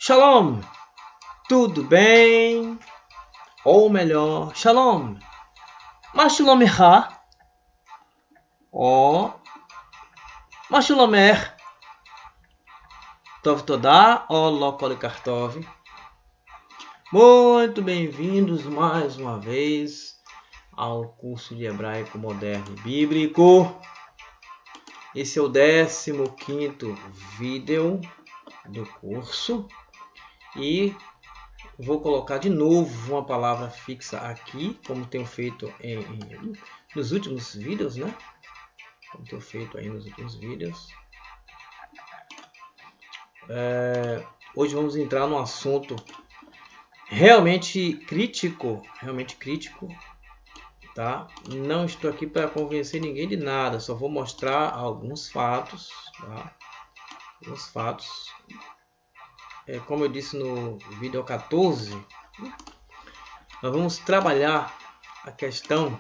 Shalom, tudo bem? Ou melhor, Shalom, מה שלומך? או מה שלומך? טוב תודה ou לא כל כך טוב? Muito bem-vindos mais uma vez ao curso de hebraico moderno e bíblico. Esse é o 15º vídeo do curso e vou colocar de novo uma palavra fixa aqui, como tenho feito nos últimos vídeos, né? Como tenho feito aí nos últimos vídeos. Hoje vamos entrar num assunto realmente crítico, tá? Não estou aqui para convencer ninguém de nada, só vou mostrar alguns fatos, tá? Alguns fatos. Como eu disse no vídeo 14, nós vamos trabalhar a questão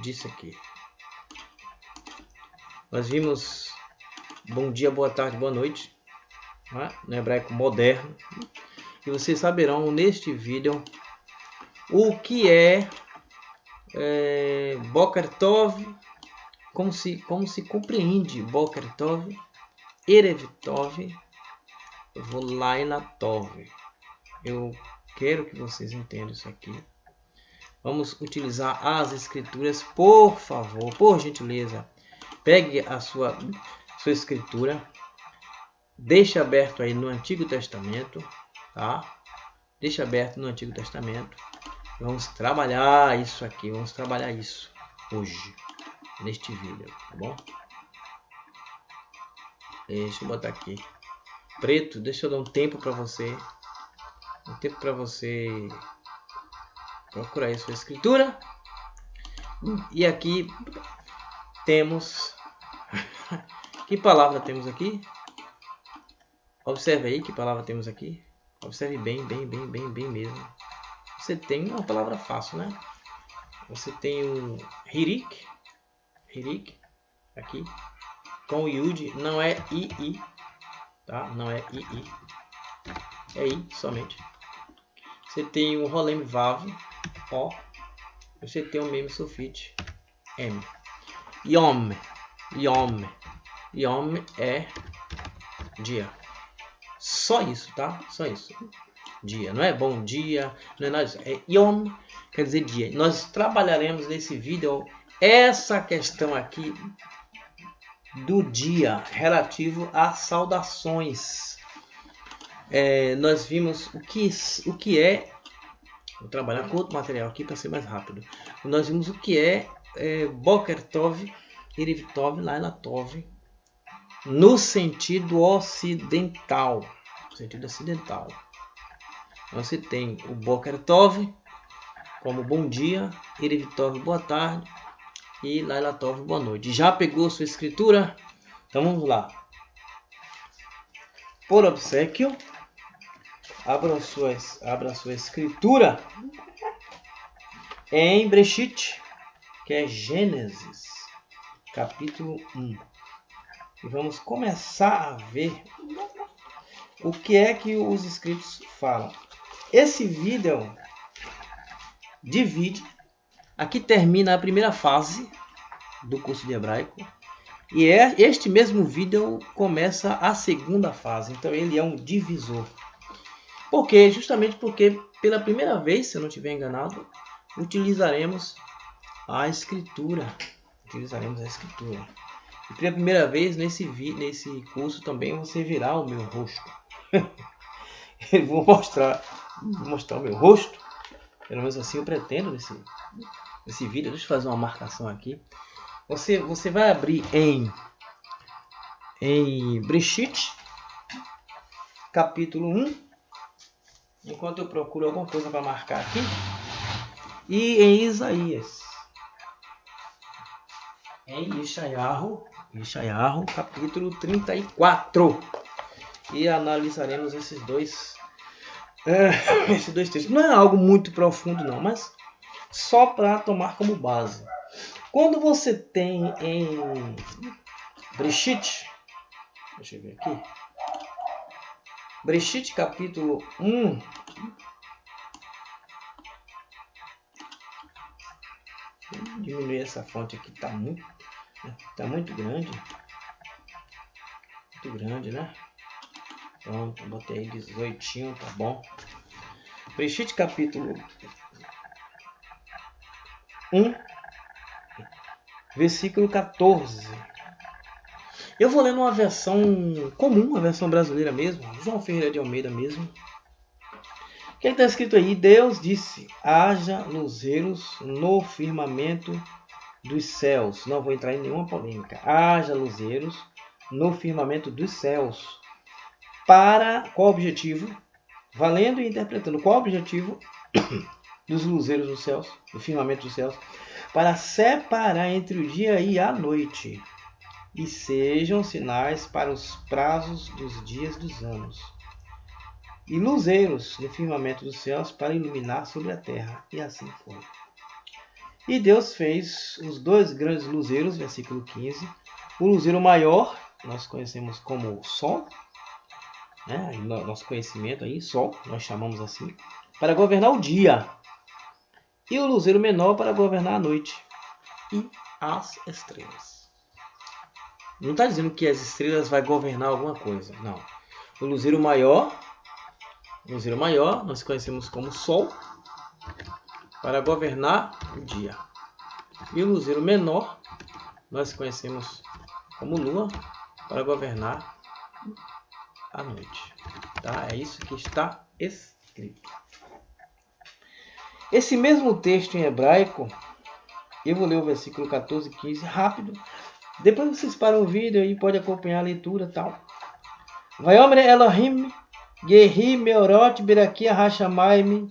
disso aqui. Nós vimos bom dia, boa tarde, boa noite, né? No hebraico moderno. E vocês saberão neste vídeo o que é Boker Tov, como se compreende Boker Tov, Erev Tov, Laila Tov. Eu quero que vocês entendam isso aqui. Vamos utilizar as escrituras, por favor, por gentileza. Pegue a sua escritura, deixe aberto aí no Antigo Testamento, tá? Deixe aberto no Antigo Testamento. Vamos trabalhar isso aqui, vamos trabalhar isso hoje, neste vídeo, tá bom? Deixa eu botar aqui preto, deixa eu dar um tempo para você. Um tempo para você procurar aí sua escritura. E aqui temos... Que palavra temos aqui? Observe aí que palavra temos aqui. Observe bem mesmo. Você tem uma palavra fácil, né? Você tem o hirik aqui com o yud, não é ii, tá? Não é ii, é i somente. Você tem o rolem vav, o. Você tem o mem sulfite, m. Yom é dia. Só isso, tá? Só isso. Dia, não é bom dia, não é nada disso. É Yom, quer dizer dia. Nós trabalharemos nesse vídeo essa questão aqui do dia relativo a saudações. Nós vimos o que é. Vou trabalhar com outro material aqui para ser mais rápido. Nós vimos o que é Boker Tov, Erev Tov, Laila Tov, no sentido ocidental. Você tem o Boker Tov como bom dia, Erev Tov boa tarde e Laila Tov boa noite. Já pegou sua escritura? Então vamos lá. Por obséquio, abra sua escritura em Breshit, que é Gênesis, capítulo 1. E vamos começar a ver o que é que os escritos falam. Esse vídeo divide. Aqui termina a primeira fase do curso de hebraico. E este mesmo vídeo começa a segunda fase. Então ele é um divisor. Por quê? Justamente porque pela primeira vez, se eu não estiver enganado, utilizaremos a escritura. E pela primeira vez nesse curso também você verá o meu rosto. Eu vou mostrar o meu rosto. Pelo menos assim eu pretendo nesse vídeo. Deixa eu fazer uma marcação aqui. Você vai abrir em Breshit, capítulo 1. Enquanto eu procuro alguma coisa para marcar aqui. E em Isaías. Em Yeshayahu, capítulo 34. E analisaremos esses dois textos. Não é algo muito profundo não, mas só para tomar como base. Quando você tem em Breshit, deixa eu ver aqui. Bereshit capítulo 1. Vou diminuir essa fonte aqui, tá muito grande. Muito grande, né? Pronto, botei aí 18, tá bom. Bereshit capítulo 1, versículo 14. Eu vou ler numa versão comum, uma versão brasileira mesmo, João Ferreira de Almeida mesmo. O que está escrito aí? Deus disse, haja luzeiros no firmamento dos céus. Não vou entrar em nenhuma polêmica. Haja luzeiros no firmamento dos céus. Para qual objetivo? Valendo e interpretando. Qual o objetivo dos luzeiros dos céus, do firmamento dos céus? Para separar entre o dia e a noite. E sejam sinais para os prazos dos dias dos anos. E luzeiros no firmamento dos céus para iluminar sobre a terra. E assim foi. E Deus fez os dois grandes luzeiros, versículo 15. O luzeiro maior, nós conhecemos como Sol, né? Nosso conhecimento aí, Sol, nós chamamos assim, para governar o dia. E o luzeiro menor para governar a noite. E as estrelas. Não está dizendo que as estrelas vai governar alguma coisa, não. O luzeiro maior, nós conhecemos como Sol, para governar o dia. E o luzeiro menor, nós conhecemos como Lua, para governar a noite. Tá? É isso que está escrito. Esse mesmo texto em hebraico, eu vou ler o versículo 14 e 15 rápido. Depois vocês param o vídeo e pode acompanhar a leitura e tal. Vayomer Elohim, Gehi Meorot Berakia Hashamayim,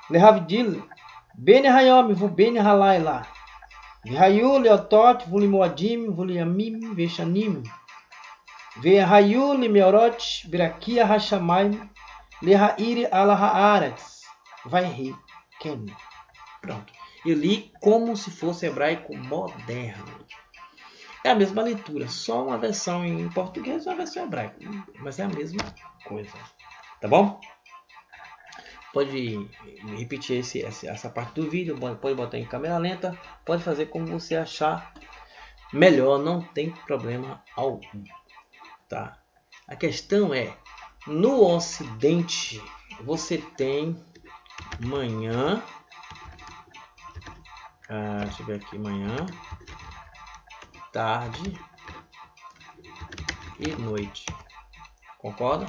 Lehavdil, Ben Hayom, Vu Ben Halayla, Vihayu Leotot, Vulimoadim, Vuliamim, Veshanim, Vihayu Meorot Berakia Hashamayim, Lehairi Alahaaretz, Vaihi Ken. Pronto. Eu li como se fosse hebraico moderno. É a mesma leitura, só uma versão em português e uma versão em hebraico. Mas é a mesma coisa. Tá bom? Pode repetir essa parte do vídeo, pode botar em câmera lenta, pode fazer como você achar melhor, não tem problema algum. Tá? A questão é, no Ocidente, você tem manhã, deixa eu ver aqui, manhã, tarde e noite. Concorda?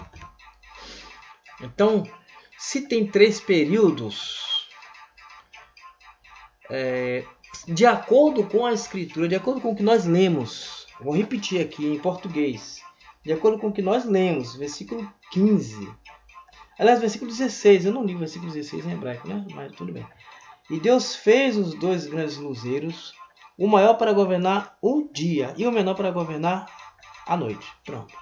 Então, se tem 3 períodos, de acordo com a escritura, de acordo com o que nós lemos, vou repetir aqui em português, de acordo com o que nós lemos, versículo 15, aliás, versículo 16, eu não li o versículo 16 em hebraico, né? Mas tudo bem. E Deus fez os dois grandes luzeiros, o maior para governar o dia e o menor para governar a noite. Pronto.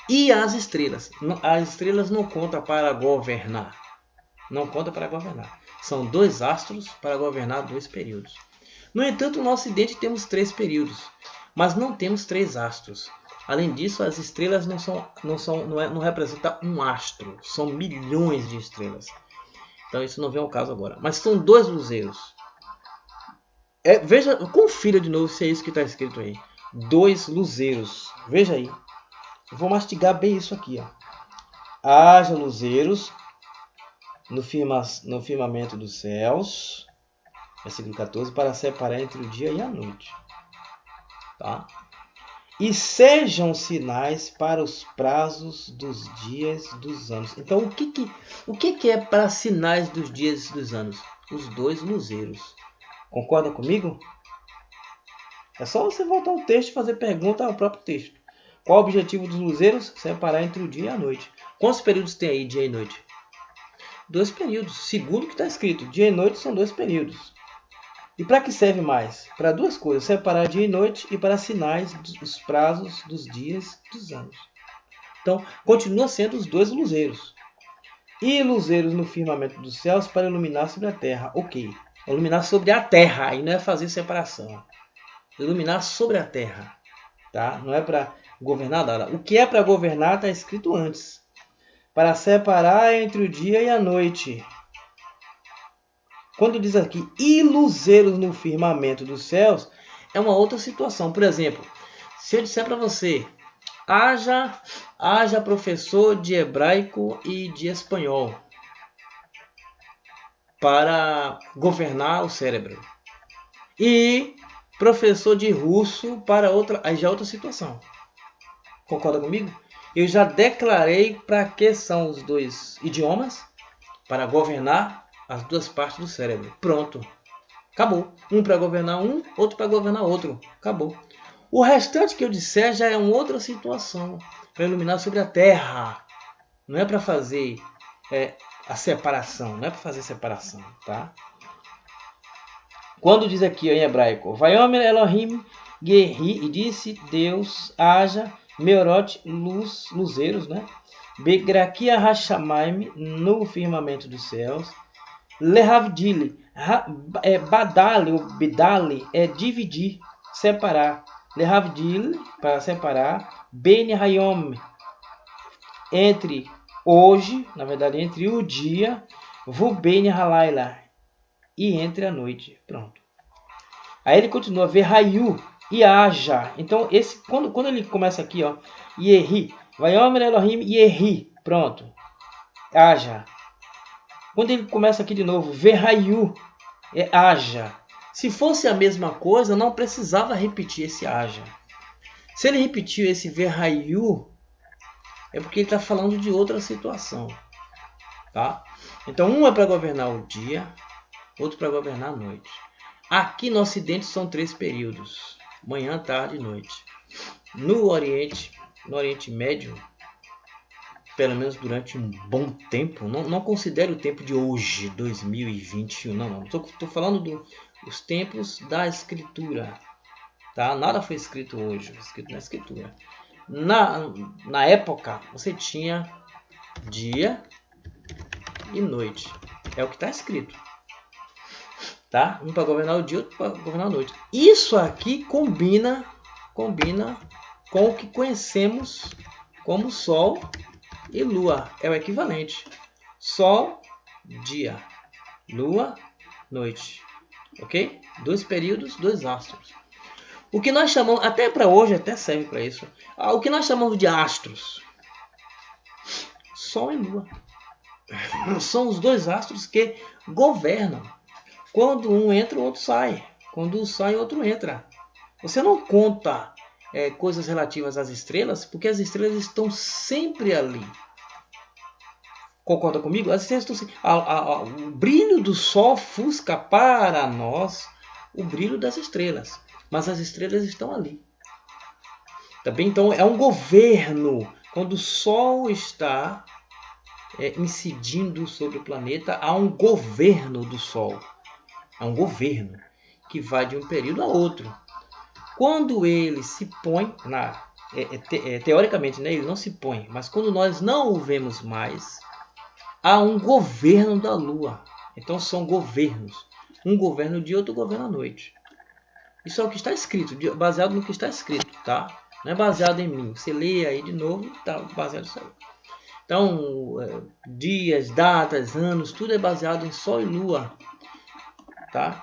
E as estrelas? As estrelas não contam para governar. Não conta para governar. São 2 astros para governar 2 períodos. No entanto, no Ocidente temos 3 períodos, mas não temos 3 astros. Além disso, as estrelas não representam um astro, são milhões de estrelas. Então isso não vem ao caso agora. Mas são 2 luzeiros. Veja, confira de novo se é isso que está escrito aí. 2 luzeiros. Veja aí. Eu vou mastigar bem isso aqui. Ó. Haja luzeiros no firmamento dos céus. Versículo 14. Para separar entre o dia e a noite. Tá? E sejam sinais para os prazos dos dias dos anos. Então, o que é para sinais dos dias dos anos? Os 2 luzeiros. Concorda comigo? É só você voltar ao texto e fazer pergunta ao próprio texto. Qual o objetivo dos luzeiros? Separar entre o dia e a noite. Quantos períodos tem aí, dia e noite? 2 períodos. Segundo o que está escrito, dia e noite são 2 períodos. E para que serve mais? Para 2 coisas, separar dia e noite e para sinais dos prazos dos dias dos anos. Então, continua sendo os 2 luzeiros. E luzeiros no firmamento dos céus para iluminar sobre a terra. Ok. Iluminar sobre a terra, aí não é fazer separação. Iluminar sobre a terra. Tá? Não é para governar nada. O que é para governar está escrito antes. para separar entre o dia e a noite. Quando diz aqui, e luzeiros no firmamento dos céus, é uma outra situação. Por exemplo, se eu disser para você, haja professor de hebraico e de espanhol para governar o cérebro. E professor de russo para outra, aí já é outra situação. Concorda comigo? Eu já declarei para que são os dois idiomas para governar as duas partes do cérebro. Pronto. Acabou. Um para governar um, outro para governar outro. Acabou. O restante que eu disser já é uma outra situação. Para iluminar sobre a terra. Não é para fazer a separação. Não é para fazer separação. Tá? Quando diz aqui em hebraico, Vayomer Elohim Gerri, e disse Deus, haja Meorot, luzeiros, né? Begrakia Hashamayim, no firmamento dos céus. Lehavdili, Badali, ou Bidali, é dividir, separar. Lehavdili, para separar. Ben Hayom, entre hoje, na verdade, entre o dia. Vuben Halaila, e entre a noite. Pronto. Aí ele continua, Verrayu e haja. Então, quando ele começa aqui, ó, Yehi, Vayomer Elohim Yehi, pronto, haja. Quando ele começa aqui de novo, Verrayu, haja. Se fosse a mesma coisa, não precisava repetir esse haja. Se ele repetiu esse Verrayu, é porque ele está falando de outra situação. Tá? Então, um é para governar o dia, outro para governar a noite. Aqui no Ocidente são 3 períodos: manhã, tarde e noite. No Oriente Médio, pelo menos durante um bom tempo, não considere o tempo de hoje, 2021, não. Estou falando dos tempos da Escritura. Tá? Nada foi escrito hoje, foi escrito na Escritura. Na época, você tinha dia e noite. É o que está escrito. Tá? Um para governar o dia, outro para governar a noite. Isso aqui combina com o que conhecemos como Sol e Lua. É o equivalente. Sol, dia. Lua, noite. Ok? 2 períodos, 2 astros. O que nós chamamos, até para hoje, até serve para isso. O que nós chamamos de astros. Sol e Lua. São os 2 astros que governam. Quando um entra, o outro sai. Quando um sai, o outro entra. Você não conta coisas relativas às estrelas, porque as estrelas estão sempre ali. Concorda comigo? As estrelas estão sempre... O brilho do Sol ofusca para nós o brilho das estrelas. Mas as estrelas estão ali. Tá bem? Então é um governo. Quando o Sol está incidindo sobre o planeta, há um governo do Sol. É um governo que vai de um período a outro. Quando ele se põe, teoricamente, né, ele não se põe, mas quando nós não o vemos mais, há um governo da Lua. Então são governos. Um governo dia, outro governo à noite. Isso é o que está escrito, baseado no que está escrito, tá? Não é baseado em mim. Você lê aí de novo, tá baseado nisso aí. Então, dias, datas, anos, tudo é baseado em Sol e Lua. Tá?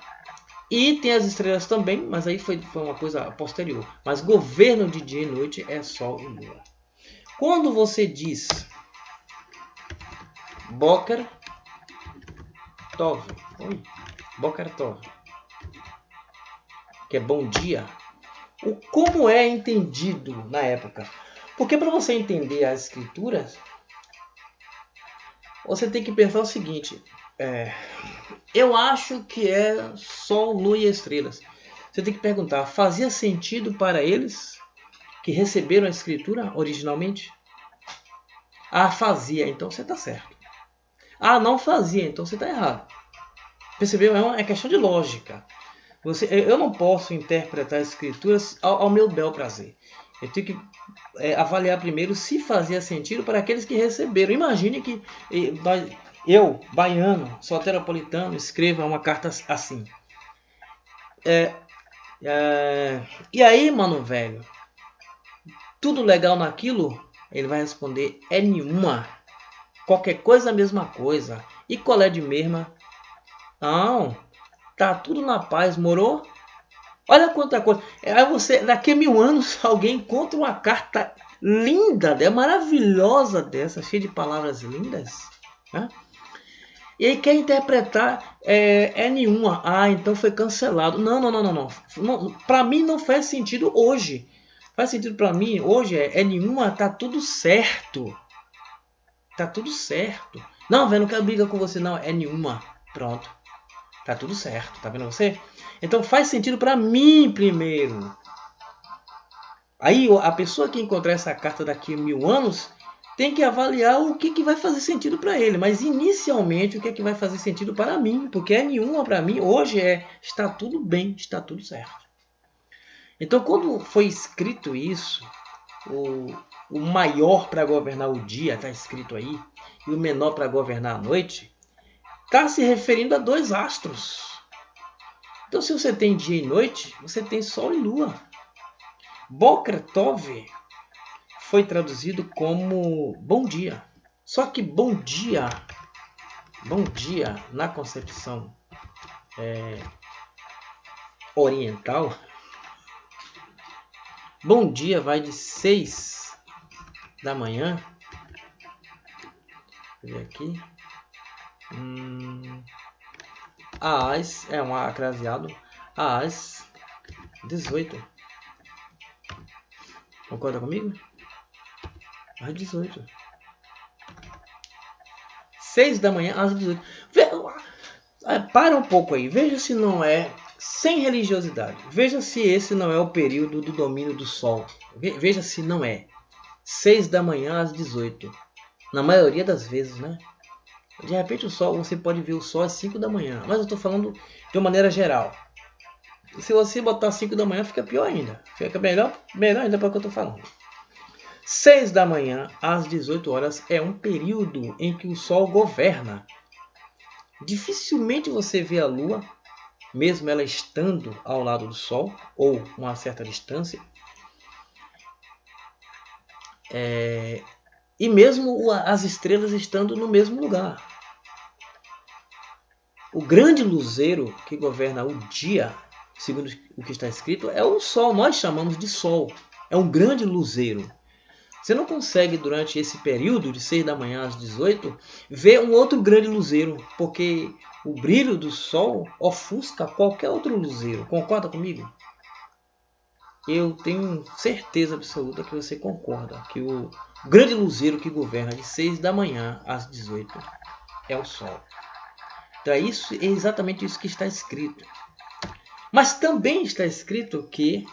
E tem as estrelas também, mas aí foi uma coisa posterior. Mas governo de dia e noite é Sol e Lua. Quando você diz Boker Tov, Boker Tov, que é bom dia, como é entendido na época? Porque para você entender as escrituras, você tem que pensar o seguinte... eu acho que é Sol, Lua e estrelas. Você tem que perguntar, fazia sentido para eles que receberam a escritura originalmente? Fazia, então você está certo. Não fazia, então você está errado. Percebeu? É uma questão de lógica. Eu não posso interpretar as escrituras ao meu bel prazer. Eu tenho que avaliar primeiro se fazia sentido para aqueles que receberam. Imagine que eu, baiano, soteropolitano, escreva uma carta assim. E aí, mano velho? Tudo legal naquilo? Ele vai responder, nenhuma. qualquer coisa é a mesma coisa. E qual é de mesma? Não, tá tudo na paz, morou? Olha quanta coisa. Aí você, daqui a 1000 anos, alguém encontra uma carta linda, maravilhosa dessa, cheia de palavras lindas, né? E aí quer interpretar nenhuma. Ah, então foi cancelado. Não. Para mim não faz sentido hoje. Faz sentido para mim hoje nenhuma, tá tudo certo. Tá tudo certo. Não, velho, não quero briga com você não, é nenhuma. Pronto. Tá tudo certo, tá vendo você? Então faz sentido para mim primeiro. Aí a pessoa que encontrar essa carta daqui a 1000 anos tem que avaliar o que vai fazer sentido para ele. Mas inicialmente o que vai fazer sentido para mim. Porque nenhuma para mim hoje está tudo bem, está tudo certo. Então quando foi escrito isso, o maior para governar o dia está escrito aí, e o menor para governar a noite, está se referindo a 2 astros. Então se você tem dia e noite, você tem sol e lua. Boker Tov foi traduzido como bom dia. Só que bom dia na concepção oriental, bom dia vai de 6 da manhã. Vou ver aqui. Às um acraseado às 18. Concorda comigo? Às 18. 6 da manhã às 18. Para um pouco aí. Veja se não é sem religiosidade. Veja se esse não é o período do domínio do sol. Veja se não é. 6 da manhã às 18. Na maioria das vezes, né? De repente o sol, você pode ver o sol às 5 da manhã. Mas eu estou falando de uma maneira geral. E se você botar 5 da manhã, fica pior ainda. Fica melhor ainda para o que eu estou falando. 6 da manhã às 18 horas é um período em que o sol governa. Dificilmente você vê a lua, mesmo ela estando ao lado do sol, ou uma certa distância. E mesmo as estrelas estando no mesmo lugar. O grande luzeiro que governa o dia, segundo o que está escrito, é o sol. Nós chamamos de sol. É um grande luzeiro. Você não consegue, durante esse período de 6 da manhã às 18, ver um outro grande luzeiro, porque o brilho do sol ofusca qualquer outro luzeiro. Concorda comigo? Eu tenho certeza absoluta que você concorda que o grande luzeiro que governa de 6 da manhã às 18 é o sol. Então é exatamente isso que está escrito. Mas também está escrito que,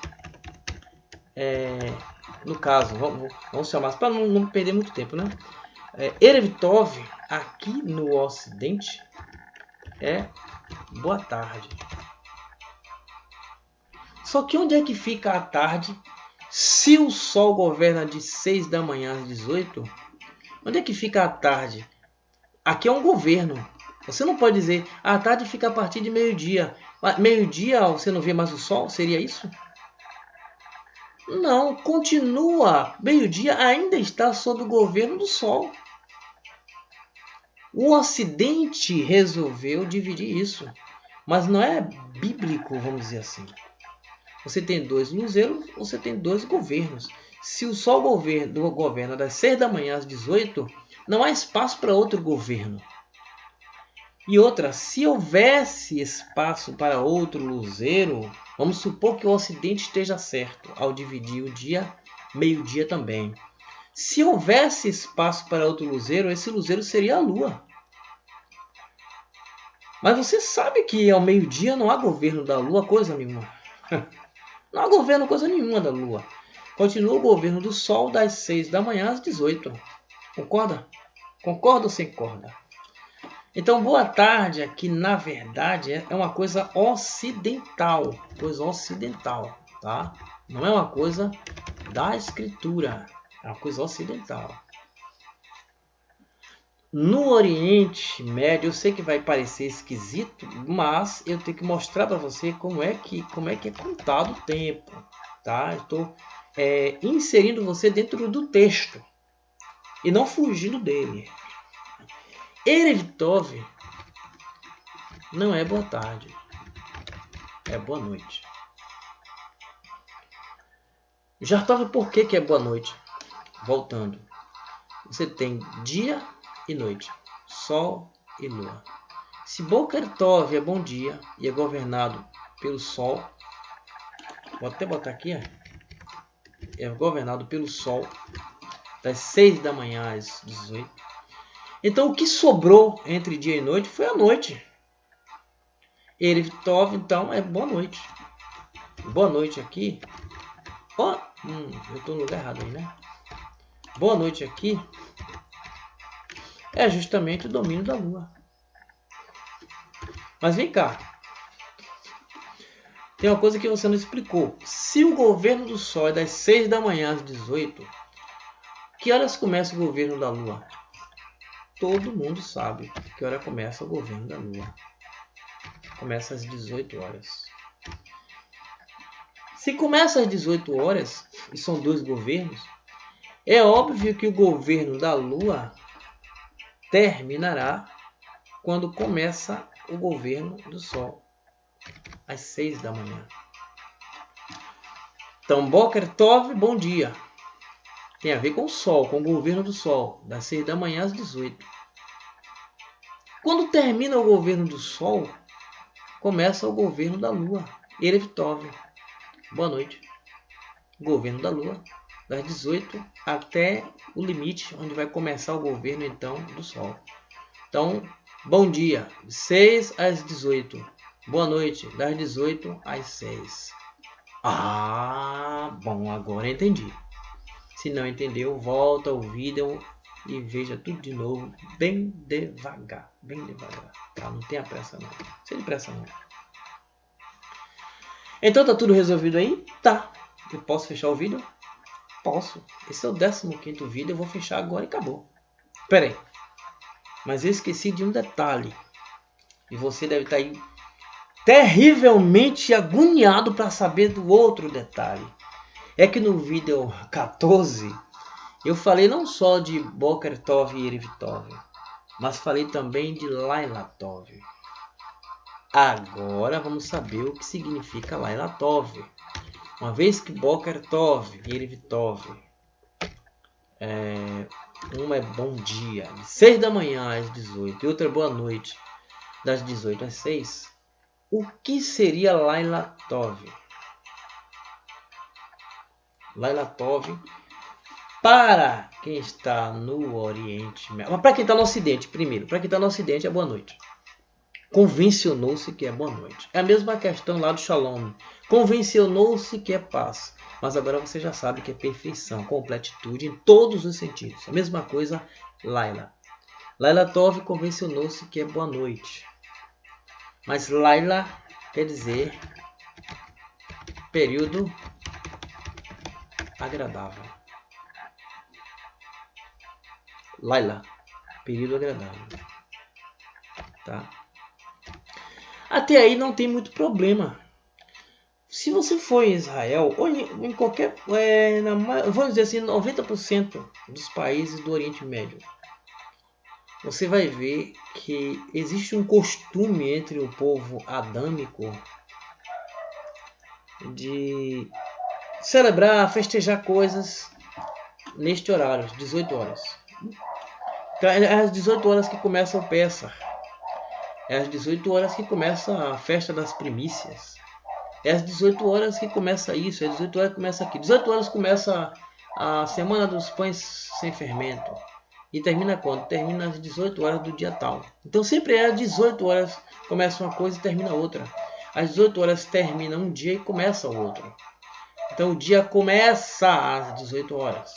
no caso, vamos chamar para não perder muito tempo, né? Erev Tov, aqui no Ocidente, é boa tarde. Só que onde é que fica a tarde? Se o sol governa de 6 da manhã às 18, onde é que fica a tarde? Aqui é um governo. Você não pode dizer, a tarde fica a partir de meio-dia. Meio-dia você não vê mais o sol? Seria isso? Não, continua. Meio-dia ainda está sob o governo do sol. O Ocidente resolveu dividir isso. Mas não é bíblico, vamos dizer assim. Você tem 2 luzeiros, você tem 2 governos. Se o sol governa das 6 da manhã às 18, não há espaço para outro governo. E outra, se houvesse espaço para outro luzeiro, vamos supor que o Ocidente esteja certo ao dividir o dia, meio-dia também. Se houvesse espaço para outro luzeiro, esse luzeiro seria a Lua. Mas você sabe que ao meio-dia não há governo da Lua coisa nenhuma. Não há governo coisa nenhuma da Lua. Continua o governo do Sol das 6 da manhã às 18. Concorda? Concorda ou sem corda? Então, boa tarde aqui, na verdade, é uma coisa ocidental. Coisa ocidental, tá? Não é uma coisa da escritura. É uma coisa ocidental. No Oriente Médio, eu sei que vai parecer esquisito, mas eu tenho que mostrar para você como é que é contado o tempo, tá? Eu estou inserindo você dentro do texto e não fugindo dele. Erev Tov não é boa tarde, é boa noite. Jartov, por que é boa noite? Voltando. Você tem dia e noite, sol e lua. Se Boker Tov é bom dia e é governado pelo sol, vou até botar aqui, é governado pelo sol das 6 da manhã às 18. Então o que sobrou entre dia e noite foi a noite. Erev Tov, então, é boa noite. Boa noite aqui. Eu estou no lugar errado aí, né? Boa noite aqui é justamente o domínio da lua. Mas vem cá. Tem uma coisa que você não explicou. Se o governo do sol é das 6 da manhã às 18, que horas começa o governo da lua? Todo mundo sabe que hora começa o governo da lua. Começa às 18 horas. Se começa às 18 horas, e são 2 governos, é óbvio que o governo da lua terminará quando começa o governo do sol, às 6 da manhã. Então, Boker Tov, bom dia. Tem a ver com o sol, com o governo do sol, das 6 da manhã às 18. Quando termina o governo do sol, começa o governo da lua, Erev Tov. Boa noite. Governo da lua, das 18 até o limite, onde vai começar o governo, então, do sol. Então, bom dia, 6 às 18. Boa noite, das 18 às 6. Bom, agora entendi. Se não entendeu, volta ao vídeo e veja tudo de novo, bem devagar. Bem devagar, tá? Não tenha pressa não. Sem pressa não. Então tá tudo resolvido aí? Tá. Eu posso fechar o vídeo? Posso. Esse é o 15º vídeo, eu vou fechar agora e acabou. Pera aí. Mas eu esqueci de um detalhe. E você deve estar aí terrivelmente agoniado para saber do outro detalhe. É que no vídeo 14 eu falei não só de Boker Tov e Erev Tov, mas falei também de Laila Tov. Agora vamos saber o que significa Laila Tov. Uma vez que Boker Tov e Erev Tov, uma é bom dia, de 6 da manhã às 18, e outra é boa noite, das 18 às 6, o que seria Laila Tov? Laila Tov, para quem está no Oriente Médio, mas para quem está no Ocidente, primeiro, para quem está no Ocidente é boa noite. Convencionou-se que é boa noite. É a mesma questão lá do Shalom. Convencionou-se que é paz. Mas agora você já sabe que é perfeição, completitude em todos os sentidos. A mesma coisa, Laila. Laila Tov convencionou-se que é boa noite. Mas Laila quer dizer período agradável. Laila, período agradável. Tá? Até aí não tem muito problema. Se você for em Israel, ou em qualquer, vamos dizer assim, 90% dos países do Oriente Médio, você vai ver que existe um costume entre o povo adâmico de celebrar, festejar coisas neste horário, 18 horas. Então, é às 18 horas que começa o Pessah. É às 18 horas que começa a festa das primícias. É às 18 horas que começa isso, é às 18 horas que começa aqui. 18 horas começa a Semana dos Pães Sem Fermento. E termina quando? Termina às 18 horas do dia tal. Então sempre é às 18 horas começa uma coisa e termina outra. Às 18 horas termina um dia e começa o outro. Então o dia começa às 18 horas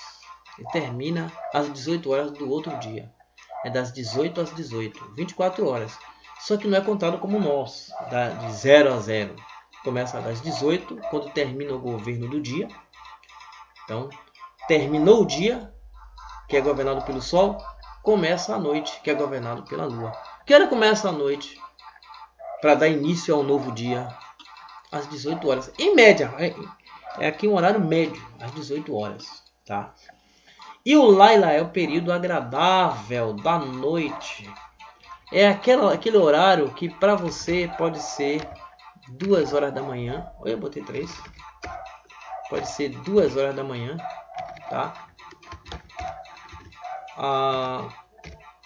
e termina às 18 horas do outro dia. É das 18 às 18, 24 horas. Só que não é contado como nós, de 0 a 0. Começa das 18, quando termina o governo do dia. Então, terminou o dia, que é governado pelo Sol, começa a noite, que é governado pela Lua. Que hora começa a noite? Para dar início ao novo dia, às 18 horas. Em média, é aqui um horário médio, às 18 horas. Tá? E o Laila é o período agradável da noite. É aquele horário que para você pode ser 2 horas da manhã. Olha, eu botei 3. Pode ser 2 horas da manhã, tá?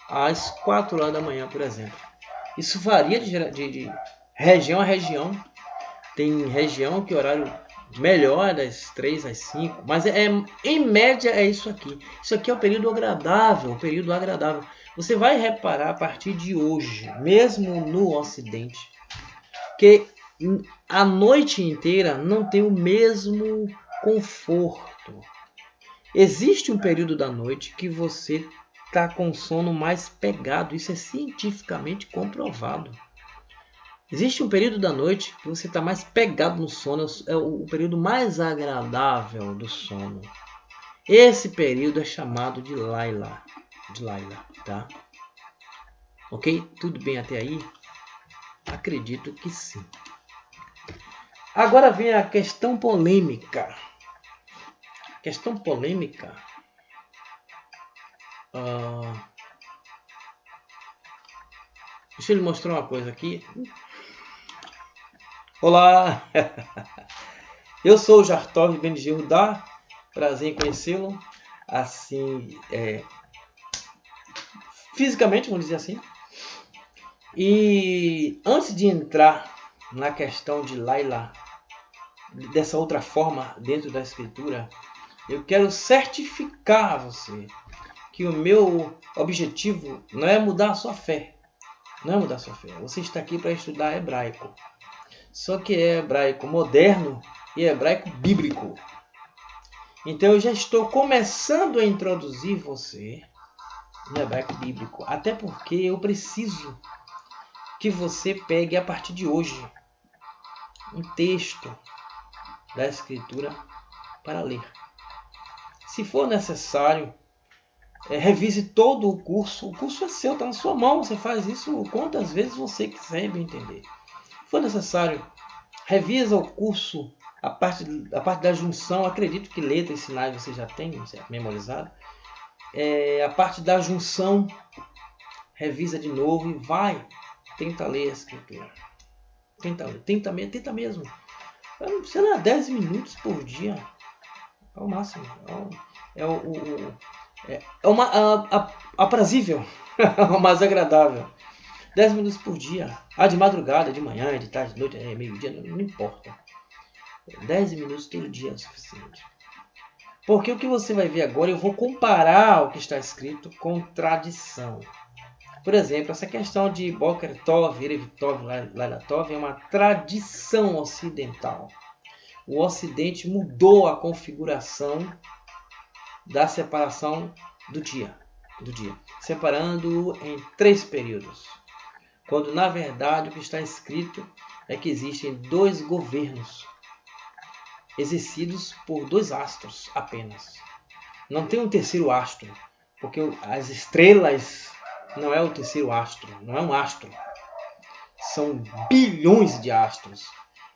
Às 4 horas da manhã, por exemplo. Isso varia de região a região. Tem região que o horário melhor é das 3 às 5, mas em média é isso aqui. Isso aqui é o período agradável, Você vai reparar a partir de hoje, mesmo no Ocidente, que a noite inteira não tem o mesmo conforto. Existe um período da noite que você está com sono mais pegado. Isso é cientificamente comprovado. Existe um período da noite que você está mais pegado no sono. É o período mais agradável do sono. Esse período é chamado de Laila. Tá? Ok? Tudo bem até aí? Acredito que sim. Agora vem a questão polêmica. Questão polêmica. Deixa eu lhe mostrar uma coisa aqui. Olá! Eu sou o Jartov Benjirudá. Prazer em conhecê-lo. Assim, fisicamente, vamos dizer assim. E antes de entrar na questão de Laila, dessa outra forma dentro da escritura, eu quero certificar a você que o meu objetivo não é mudar a sua fé. Não é mudar a sua fé. Você está aqui para estudar hebraico. Só que é hebraico moderno e hebraico bíblico. Então eu já estou começando a introduzir você no hebraico bíblico. Até porque eu preciso que você pegue a partir de hoje um texto da escritura para ler. Se for necessário, revise todo o curso. O curso é seu, está na sua mão. Você faz isso quantas vezes você quiser, bem entender. Se for necessário, revisa o curso, a parte da junção. Acredito que letras e sinais você já tem memorizado. A parte da junção, revisa de novo e tenta ler a escritura. Tenta mesmo. Sei lá, 10 minutos por dia. É o máximo. É uma aprazível, mais agradável. 10 minutos por dia. De madrugada, de manhã, de tarde, de noite, meio-dia, não importa. 10 minutos todo dia é o suficiente. Porque o que você vai ver agora, eu vou comparar o que está escrito com tradição. Por exemplo, essa questão de Boker Tov, Erev Tov, Laila Tov é uma tradição ocidental. O Ocidente mudou a configuração da separação do dia, separando-o em 3 períodos. Quando, na verdade, o que está escrito é que existem 2 governos, exercidos por 2 astros apenas. Não tem um terceiro astro, porque as estrelas não é o terceiro astro, não é um astro. São bilhões de astros.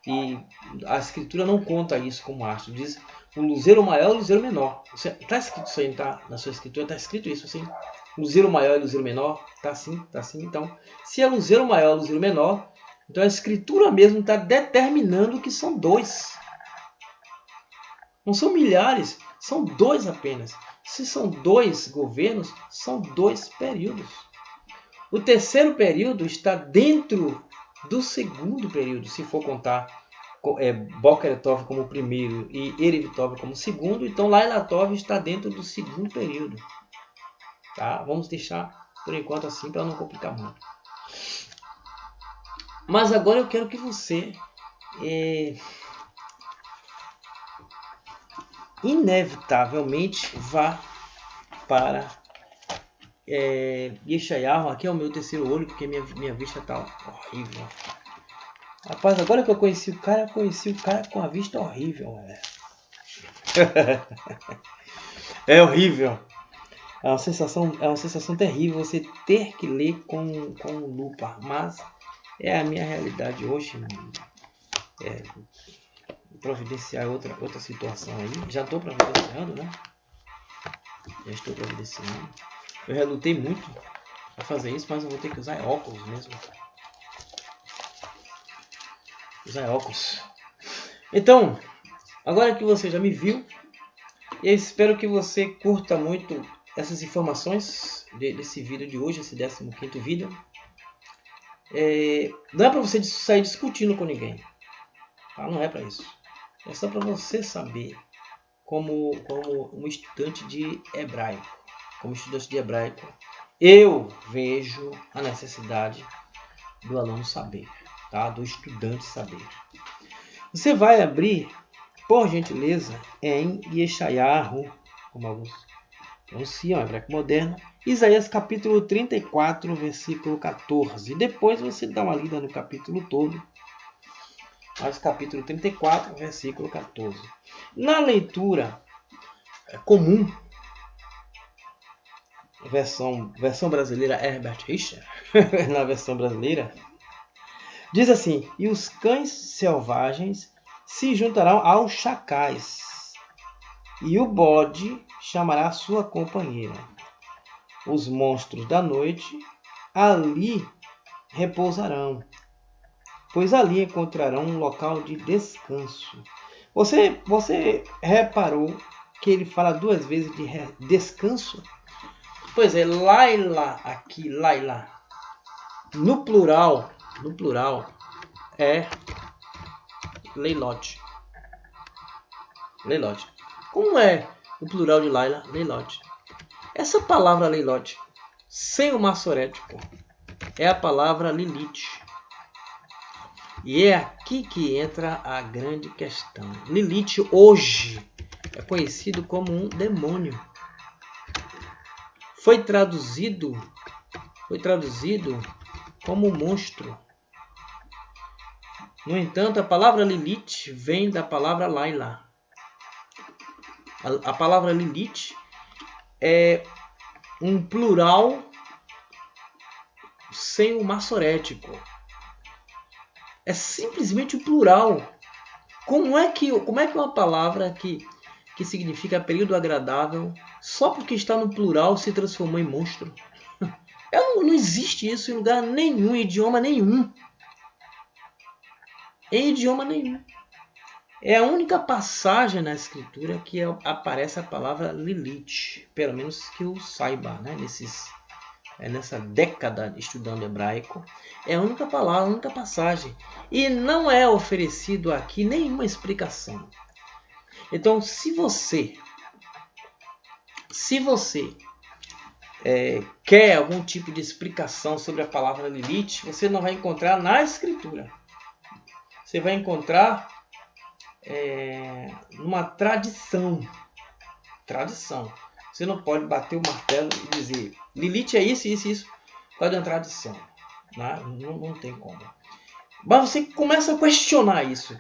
E a escritura não conta isso como astro. Diz o luzeiro maior e o luzeiro menor. Está escrito isso aí, na sua escritura? Está escrito isso assim? Luzeiro maior e luzeiro menor? Está assim. Então, se é luzeiro maior e luzeiro menor, então a escritura mesmo está determinando que são 2. Não são milhares, são 2 apenas. Se são 2 governos, são 2 períodos. O terceiro período está dentro do segundo período, se for contar Boker Tov como o primeiro e Erev Tov como o segundo, então Laila Tov está dentro do segundo período. Tá? Vamos deixar por enquanto assim para não complicar muito. Mas agora eu quero que você inevitavelmente vá para Yeshayahu. Aqui é o meu terceiro olho, porque minha vista está horrível. Rapaz, agora que eu conheci o cara com a vista horrível. É horrível. É uma sensação terrível você ter que ler com lupa. Mas é a minha realidade hoje. Providenciar outra situação aí. Já estou providenciando, né? Já estou providenciando. Eu já lutei muito para fazer isso, mas eu vou ter que usar óculos mesmo. Usar óculos. Então, agora que você já me viu, eu espero que você curta muito essas informações desse vídeo de hoje, esse 15º vídeo. Não é para você sair discutindo com ninguém, tá? Não é para isso. É só para você saber como um estudante de hebraico. Como estudante de hebraico, eu vejo a necessidade do aluno saber, tá? Do estudante saber. Você vai abrir, por gentileza, em Yeshayahu, como alguns pronunciam, hebraico moderno, Isaías capítulo 34, versículo 14. Depois você dá uma lida no capítulo todo, mas capítulo 34, versículo 14. Na leitura comum, versão brasileira Herbert Richter, na versão brasileira, diz assim: e os cães selvagens se juntarão aos chacais, e o bode chamará sua companheira. Os monstros da noite ali repousarão, pois ali encontrarão um local de descanso. Você reparou que ele fala 2 vezes de descanso? Pois é, Laila aqui, Laila, no plural é Leilot. Leilot. Como é o plural de Laila? Leilot. Essa palavra Leilot, sem o massorético, é a palavra Lilith. E é aqui que entra a grande questão. Lilith hoje é conhecido como um demônio. Foi traduzido como monstro. No entanto, a palavra Lilith vem da palavra Laila. A palavra Lilith é um plural sem o massorético. É simplesmente o plural. Como é que uma palavra que significa período agradável, só porque está no plural, se transformou em monstro? Não existe isso em lugar nenhum, em idioma nenhum. Em idioma nenhum. É a única passagem na escritura que aparece a palavra Lilith, pelo menos que eu saiba, né? Nessa década estudando hebraico, é a única palavra, a única passagem. E não é oferecido aqui nenhuma explicação. Então, se você quer algum tipo de explicação sobre a palavra Lilith, você não vai encontrar na escritura. Você vai encontrar numa tradição. Você não pode bater o martelo e dizer Lilith é isso, isso, isso, por causa de uma tradição. Não tem como. Mas você começa a questionar isso.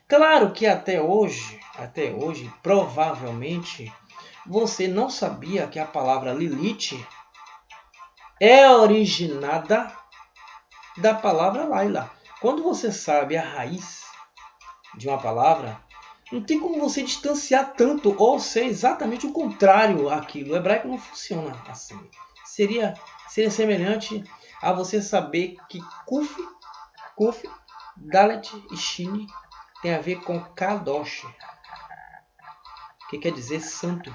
Claro que até hoje, provavelmente, você não sabia que a palavra Lilith é originada da palavra Laila. Quando você sabe a raiz de uma palavra, não tem como você distanciar tanto ou ser exatamente o contrário àquilo. O hebraico não funciona assim. Seria semelhante a você saber que Kuf, Dalet e Shin tem a ver com Kadosh, que quer dizer santo,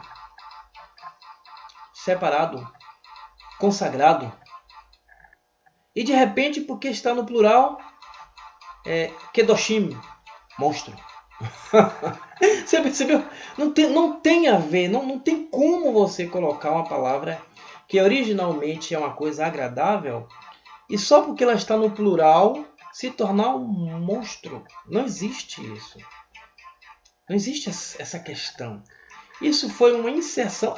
separado, consagrado. E de repente, porque está no plural, Kedoshim, monstro. Você percebeu? Não tem a ver, não tem como você colocar uma palavra que originalmente é uma coisa agradável e só porque ela está no plural se tornar um monstro. Não existe isso. Não existe essa questão. Isso foi uma inserção.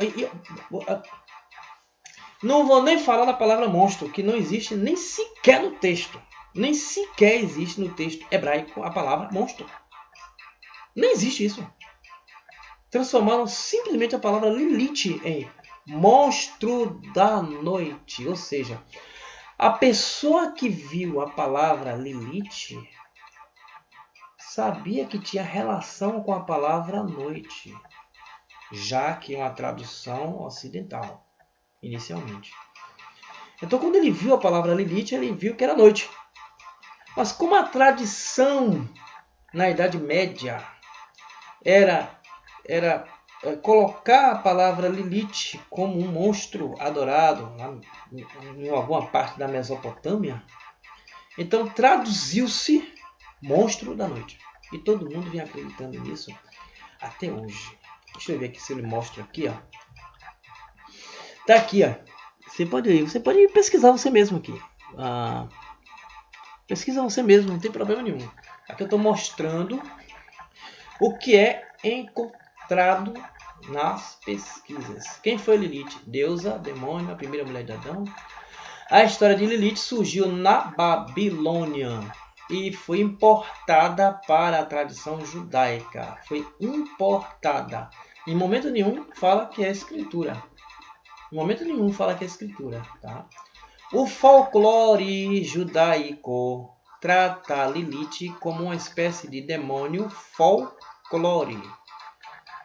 Não vou nem falar da palavra monstro, que não existe nem sequer no texto. Nem sequer existe no texto hebraico a palavra monstro. Não existe isso. Transformaram simplesmente a palavra Lilith em monstro da noite. Ou seja, a pessoa que viu a palavra Lilith sabia que tinha relação com a palavra noite, já que é uma tradução ocidental, inicialmente. Então, quando ele viu a palavra Lilith, ele viu que era noite. Mas como a tradição na Idade Média era colocar a palavra Lilith como um monstro adorado em alguma parte da Mesopotâmia, então traduziu-se monstro da noite. E todo mundo vem acreditando nisso até hoje. Deixa eu ver aqui se ele mostra aqui, ó. Tá aqui, ó. Você pode pesquisar você mesmo aqui. Pesquisa você mesmo, não tem problema nenhum. Aqui eu estou mostrando o que é encontrado nas pesquisas. Quem foi Lilith? Deusa, demônio, a primeira mulher de Adão. A história de Lilith surgiu na Babilônia e foi importada para a tradição judaica. Foi importada. Em momento nenhum fala que é escritura. Em momento nenhum fala que é escritura, tá? O folclore judaico trata Lilith como uma espécie de demônio. Folclore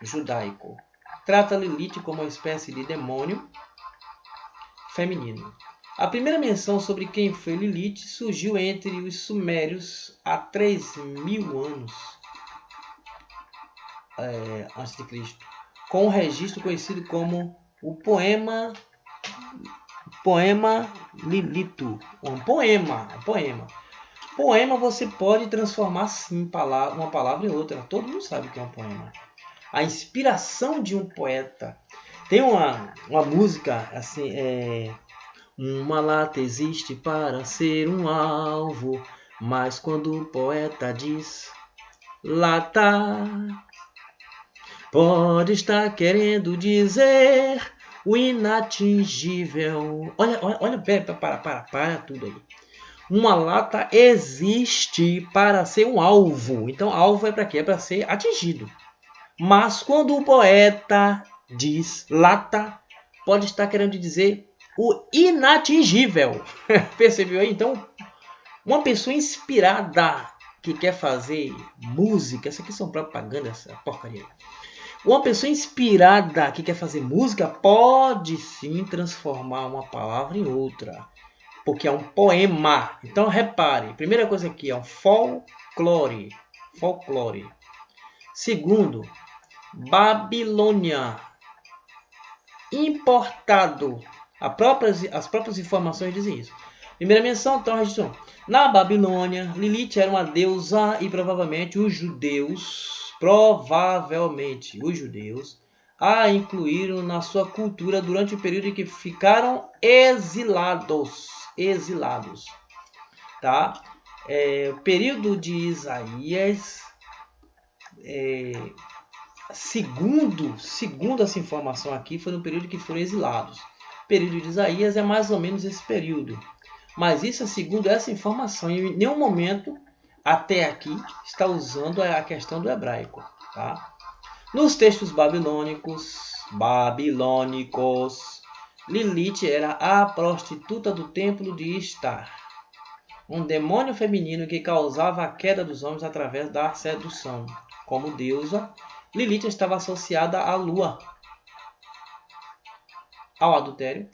judaico trata Lilith como uma espécie de demônio feminino. A primeira menção sobre quem foi Lilith surgiu entre os sumérios há 3.000 anos antes de Cristo, com um registro conhecido como o poema Lilito. Um poema. Poema você pode transformar sim uma palavra em outra. Todo mundo sabe o que é um poema. A inspiração de um poeta. Tem uma música assim, uma lata existe para ser um alvo, mas quando o poeta diz lata, pode estar querendo dizer o inatingível. Olha, para tudo aí. Uma lata existe para ser um alvo. Então, alvo é para quê? É para ser atingido. Mas quando o poeta diz lata, pode estar querendo dizer o inatingível. Percebeu aí? Então, uma pessoa inspirada que quer fazer música, isso aqui são propaganda, essa porcaria aí. Uma pessoa inspirada que quer fazer música pode sim transformar uma palavra em outra, porque é um poema. Então repare, primeira coisa aqui é um folclore. Segundo, Babilônia, importado. As próprias informações dizem isso. Primeira menção, então, registro. Na Babilônia, Lilith era uma deusa e provavelmente os judeus a incluíram na sua cultura durante o período em que ficaram exilados. Tá? O período de Isaías, segundo essa informação aqui, foi no período que foram exilados. O período de Isaías é mais ou menos esse período. Mas isso é segundo essa informação. Em nenhum momento, até aqui, está usando a questão do hebraico. Tá? Nos textos babilônicos, Lilith era a prostituta do templo de Istar, um demônio feminino que causava a queda dos homens através da sedução. Como deusa, Lilith estava associada à lua, ao adultério,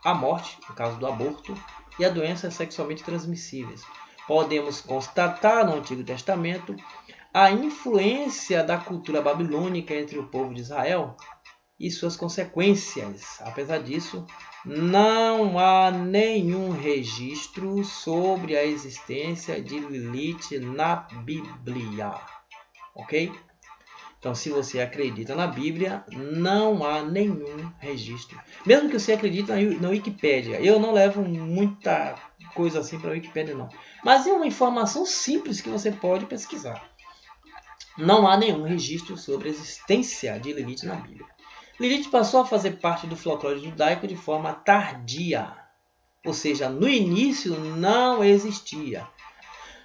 à morte, no caso do aborto, e a doenças sexualmente transmissíveis. Podemos constatar no Antigo Testamento a influência da cultura babilônica entre o povo de Israel e suas consequências. Apesar disso, não há nenhum registro sobre a existência de Lilith na Bíblia. Ok? Então, se você acredita na Bíblia, não há nenhum registro. Mesmo que você acredite na Wikipédia. Eu não levo muita coisa assim para a Wikipédia, não. Mas é uma informação simples que você pode pesquisar. Não há nenhum registro sobre a existência de Lilith na Bíblia. Lilith passou a fazer parte do folclore judaico de forma tardia. Ou seja, no início não existia.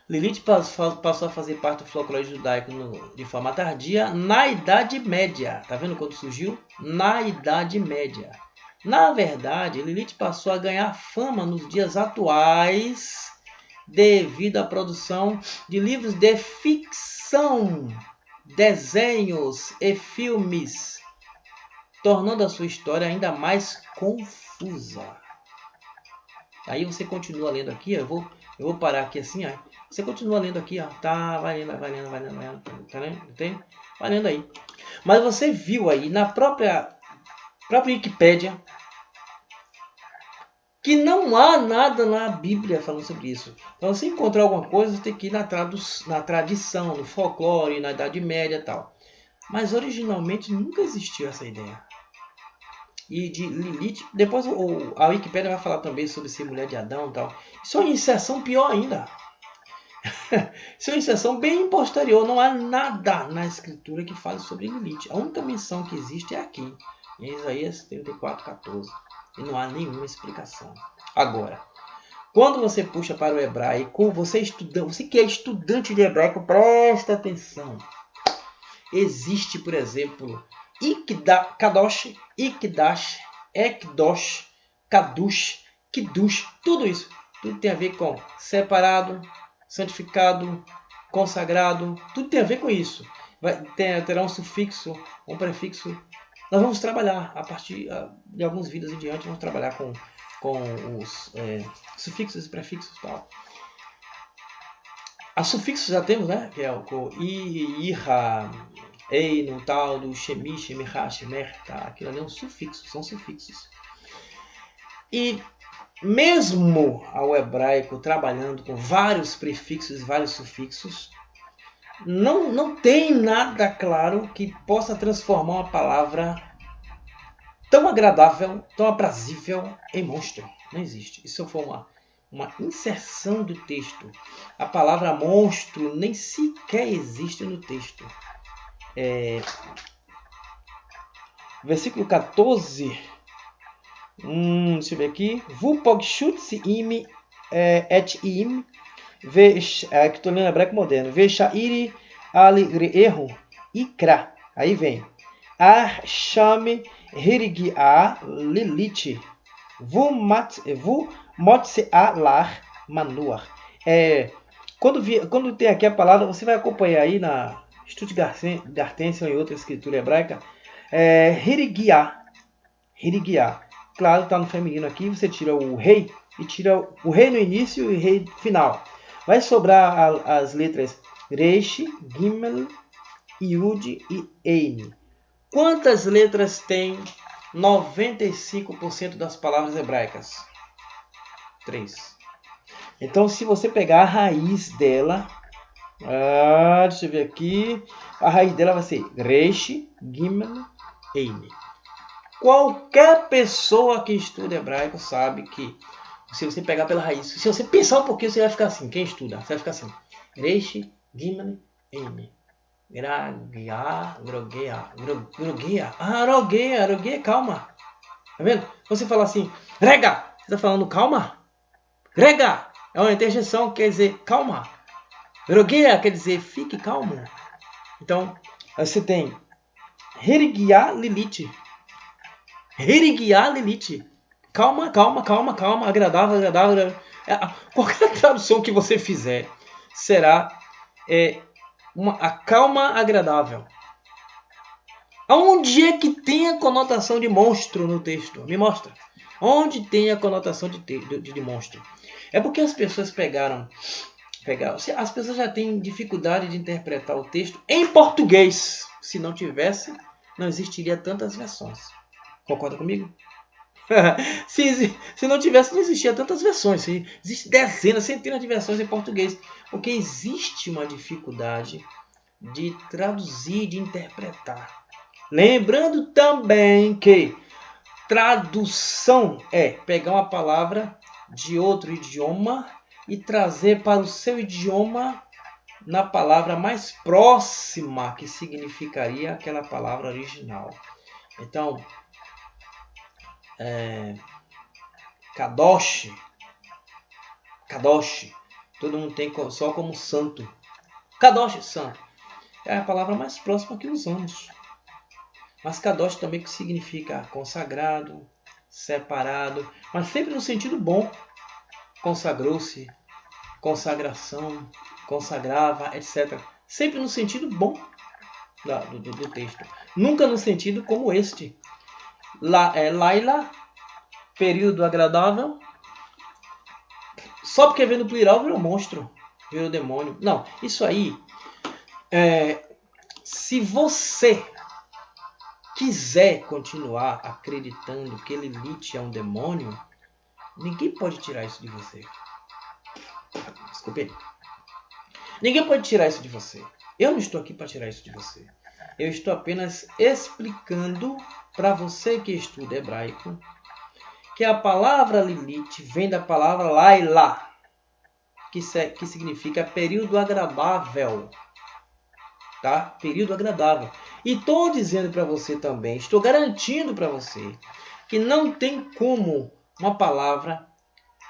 Lilith passou a fazer parte do folclore judaico de forma tardia na Idade Média. Tá vendo quando surgiu? Na Idade Média. Na verdade, Lilith passou a ganhar fama nos dias atuais devido à produção de livros de ficção, desenhos e filmes, tornando a sua história ainda mais confusa. Aí você continua lendo aqui, ó, eu vou parar aqui assim, ó. Você continua lendo aqui, ó. Tá, vai lendo. Tá lendo? Tem? Vai lendo aí. Mas você viu aí na própria Wikipédia que não há nada na Bíblia falando sobre isso. Para você encontrar alguma coisa, você tem que ir na tradição, no folclore, na Idade Média e tal. Mas originalmente nunca existiu essa ideia. E de Lilith, depois a Wikipédia vai falar também sobre ser mulher de Adão e tal. Isso é uma inserção pior ainda. Isso é uma inserção bem posterior. Não há nada na escritura que fale sobre Lilith. A única menção que existe é aqui, em Isaías 34:14. E não há nenhuma explicação. Agora, quando você puxa para o hebraico, você que é estudante de hebraico, presta atenção. Existe, por exemplo, Kadosh, Ikdash, Ekdosh, Kadush, Kiddush, tudo isso. Tudo tem a ver com separado, santificado, consagrado, tudo tem a ver com isso. Terá um sufixo, um prefixo. Nós vamos trabalhar, a partir de alguns vídeos em diante, vamos trabalhar com os sufixos e prefixos e tal. As sufixos já temos, né? Que é o Iha, Eino, tal, do Shemi, Shemiha, Shemer, tá? Aquilo ali é um sufixo, são sufixos. E mesmo ao hebraico trabalhando com vários prefixos e vários sufixos, não tem nada claro que possa transformar uma palavra tão agradável, tão aprazível em monstro. Não existe. Isso foi uma inserção do texto. A palavra monstro nem sequer existe no texto. Versículo 14. Deixa eu ver aqui. Vu pogshutsi imi et im. Que estou lendo hebraico moderno. Veshairi ali ikra. Aí vem. Shame hirigia lilith. Vu motse alar manuar. Quando tem aqui a palavra, você vai acompanhar aí na Stuttgartense ou em outra escritura hebraica. Hirigia. Claro, está no feminino aqui. Você tira o rei e tira o rei no início e o rei no final. Vai sobrar as letras Resh, Gimel, Yud e Ein. Quantas letras tem 95% das palavras hebraicas? 3. Então, se você pegar a raiz dela, deixa eu ver aqui, a raiz dela vai ser Resh, Gimel, Ein. Qualquer pessoa que estuda hebraico sabe que se você pegar pela raiz, se você pensar um pouquinho, você vai ficar assim. Quem estuda, você vai ficar assim. Resh, Gimel, Ein. Grogueia. Rogueia, calma. Tá vendo? Você fala assim, rega. Você tá falando calma? Rega é uma interjeição, quer dizer calma. Rogueia quer dizer fique calmo. Então, você tem Hirigia Lilith. Calma. Agradável. Qualquer tradução que você fizer será a calma agradável. Onde é que tem a conotação de monstro no texto? Me mostra. Onde tem a conotação de monstro? É porque as pessoas pegaram. As pessoas já têm dificuldade de interpretar o texto em português. Se não tivesse, não existiria tantas versões. Concorda comigo? Se não tivesse, não existia tantas versões. Existem dezenas, centenas de versões em português. Porque existe uma dificuldade de traduzir, de interpretar. Lembrando também que tradução é pegar uma palavra de outro idioma e trazer para o seu idioma na palavra mais próxima que significaria aquela palavra original. Então, Kadosh, todo mundo tem só como santo. Kadosh, santo, é a palavra mais próxima que usamos. Mas Kadosh também que significa consagrado, separado, mas sempre no sentido bom. Consagrou-se, consagração, consagrava, etc. Sempre no sentido bom do texto. Nunca no sentido como este. Laila, período agradável. só porque vem no plural virou monstro, virou demônio. Não, isso aí, se você quiser continuar acreditando que Lilith é um demônio, ninguém pode tirar isso de você. Desculpe. Ninguém pode tirar isso de você. Eu não estou aqui para tirar isso de você. Eu estou apenas explicando para você que estuda hebraico que a palavra Lilith vem da palavra Laila, que significa período agradável. Tá? Período agradável. E estou dizendo para você também, estou garantindo para você, que não tem como uma palavra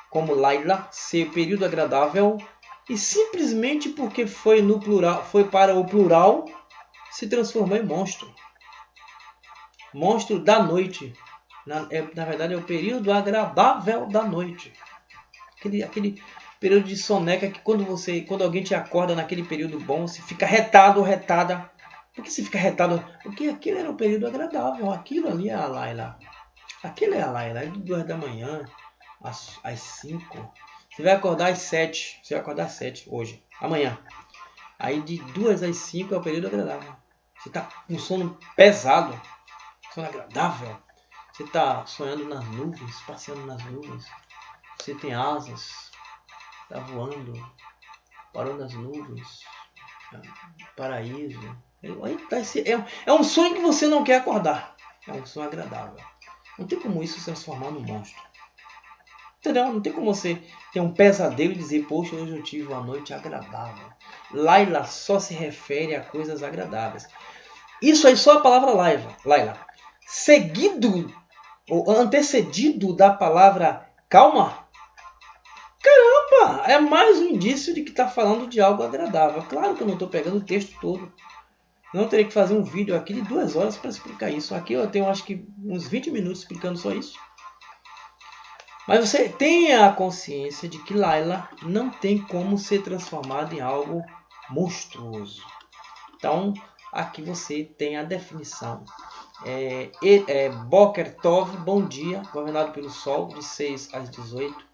como Laila ser período agradável e simplesmente porque foi no plural, foi para o plural, se transformou em monstro. Monstro da noite. Na verdade é o período agradável da noite. Aquele período de soneca que quando alguém te acorda naquele período bom, você fica retado ou retada. Por que você fica retado? Porque aquele era um período agradável. Aquilo ali é a Laila. Aquilo é a Laila. É de 2 da manhã às 5. Você vai acordar às 7. Você vai acordar às 7 hoje. Amanhã. Aí de 2 às 5 é o período agradável. Você está com sono pesado. Sono agradável. Você está sonhando nas nuvens. Passeando nas nuvens. Você tem asas. Está voando. Parou nas nuvens. Paraíso. É um sonho que você não quer acordar. É um sonho agradável. Não tem como isso se transformar num monstro. Entendeu? Não tem como você ter um pesadelo e dizer, poxa, hoje eu tive uma noite agradável. Laila só se refere a coisas agradáveis. Isso aí só a palavra Laila. Seguido ou antecedido da palavra calma. Caramba, é mais um indício de que está falando de algo agradável. Claro que eu não estou pegando o texto todo. Não teria que fazer um vídeo aqui de 2 horas para explicar isso. Aqui eu tenho acho que uns 20 minutos explicando só isso. Mas você tenha a consciência de que Laila não tem como ser transformada em algo monstruoso. Então, aqui você tem a definição. Boker Tov, bom dia, governado pelo Sol, de 6 às 18.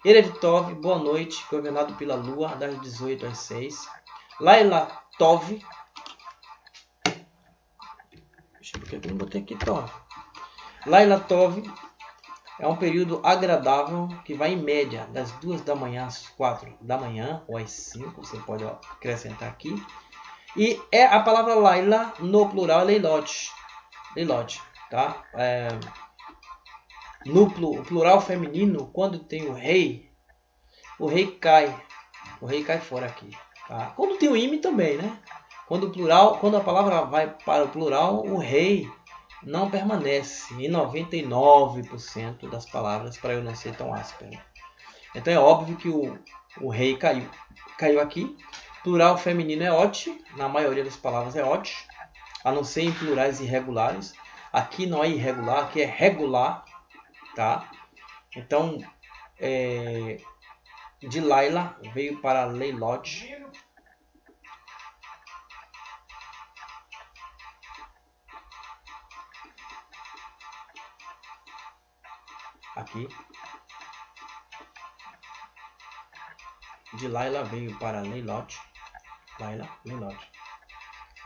Erev Tov, boa noite, governado pela Lua, das 18 às 6. Laila Tov. Deixa eu ver o que eu botei aqui, Tov. Laila Tov é um período agradável que vai em média das 2 da manhã às 4 da manhã ou às 5, você pode acrescentar aqui. E a palavra Laila no plural é Leilot. Leilot, tá? No plural feminino, quando tem o rei cai. O rei cai fora aqui. Tá? Quando tem o ime também, né? Quando a palavra vai para o plural, o rei não permanece em 99% das palavras, para eu não ser tão áspero. Então é óbvio que o rei caiu aqui. Plural feminino é ot, na maioria das palavras é ot, a não ser em plurais irregulares. Aqui não é irregular, aqui é regular, tá? Então, de Laila veio para Leilot. Aqui. De Laila veio para Leilot. Leilot.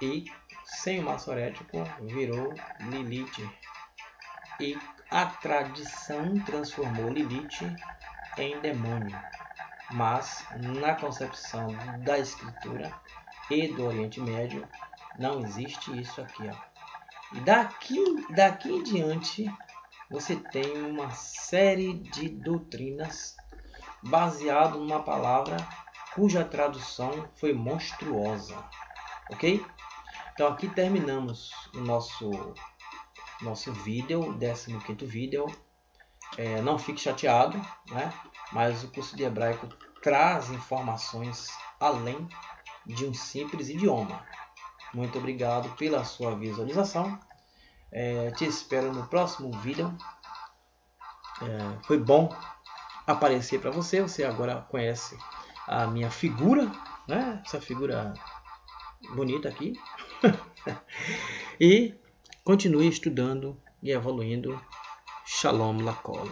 E sem o maçorético virou Lilith. E a tradição transformou Lilith em demônio. Mas na concepção da escritura e do Oriente Médio não existe isso aqui. Ó. E daqui em diante você tem uma série de doutrinas baseado numa palavra cuja tradução foi monstruosa, ok? Então aqui terminamos o nosso vídeo, 15º vídeo. Não fique chateado, né? Mas o curso de hebraico traz informações além de um simples idioma. Muito obrigado pela sua visualização. Te espero no próximo vídeo. Foi bom aparecer para você. Você agora conhece a minha figura, né? Essa figura bonita aqui. E continue estudando e evoluindo. Shalom Lakol.